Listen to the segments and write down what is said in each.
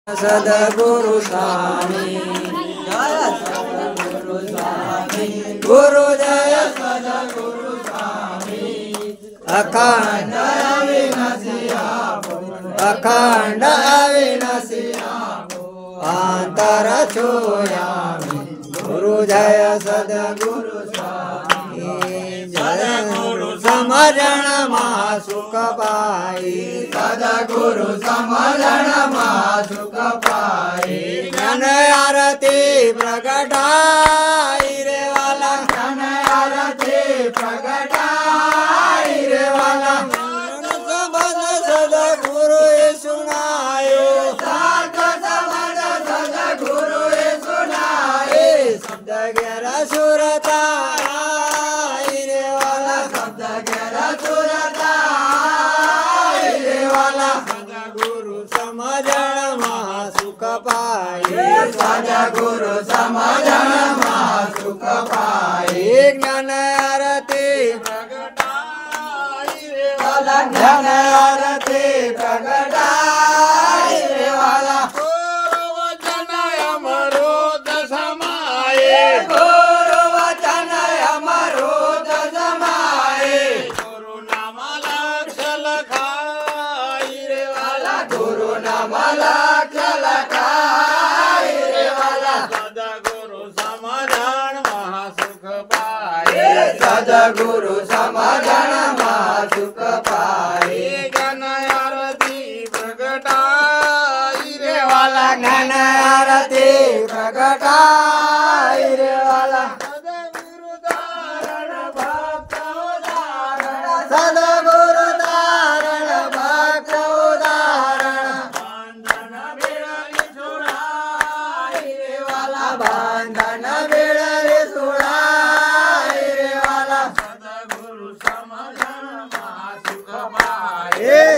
सद्गुरु स्वामी जय सद्गुरु स्वामी गुरु जय सद्गुरु स्वामी अखंड अविनाशी अखंड अविनाशी अंतर छुयामी गुरु जय सद्गुरु स्वामी जय गुरु समरण महा सुख पाई सद्गुरु समरण महा सुख पाई ज्ञान आरती प्रगटाई रे वाला ज्ञान आरती प्रगटाई रे वाला सबद सद्गुरु सुनायो सात सबद सद्गुरु सुनाए शब्द गहरा सुरता सद्गुरु समझन महा सुख पाई ज्ञान आरती प्रगटाई रे वाला ज्ञान आरती प्रगटाई रे वाला गुरु वचन अमृत समाये गुरु वचन अमृत समाये गुरु नाम लक्ष लखाई रे वाला गुरु नाम लक्ष लखाई सद्गुरु समझन महा सुख पाई ज्ञान आरती प्रगटाई रे वाला ज्ञान आरती प्रगटाई रे वाला सद्गुरु धारण भक्त उदाहरण सद्गुरु धारण भक्त उदाहरण बंधन बिड़ली छुड़ाई रे वाला बंधन बिड़ली छुड़ाई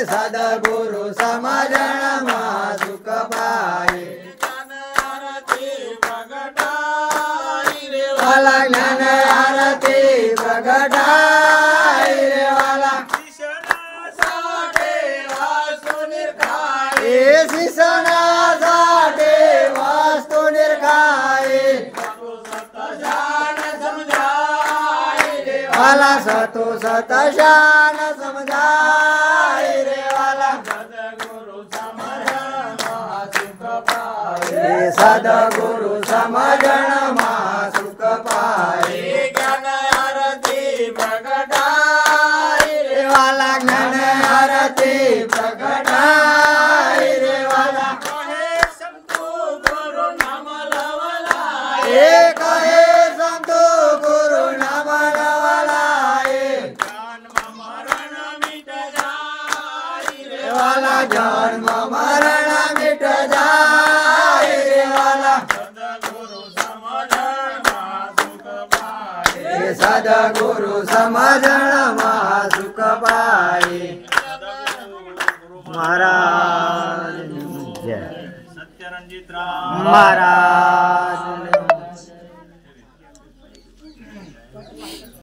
सद्गुरु समझन महा सुख पाई ज्ञान आरती प्रगटाई रे वाला ज्ञान आरती प्रगटाई रे वाला शिष्यना साठे वास्तु निर्खाई शिष्यना साठे वास्तु निर्खाई वाला सतो सत शान समझाई रे वाला सद्गुरु समझन महा सुख पाई सद्गुरु समझन महा सुख पाई ज्ञान आरती प्रगटाई रे वाला ज्ञान आरती प्रगटाई रे वाला कहे संतो गुरु नाम लवलाए कहे संतो गुरु नाम वाला जन्म मरण मिट जाए रे वाला सद्गुरु समझन महा सुख पाई सद्गुरु समझन महा सुख पाई महाराज जय सत्यरंजित राम महाराज।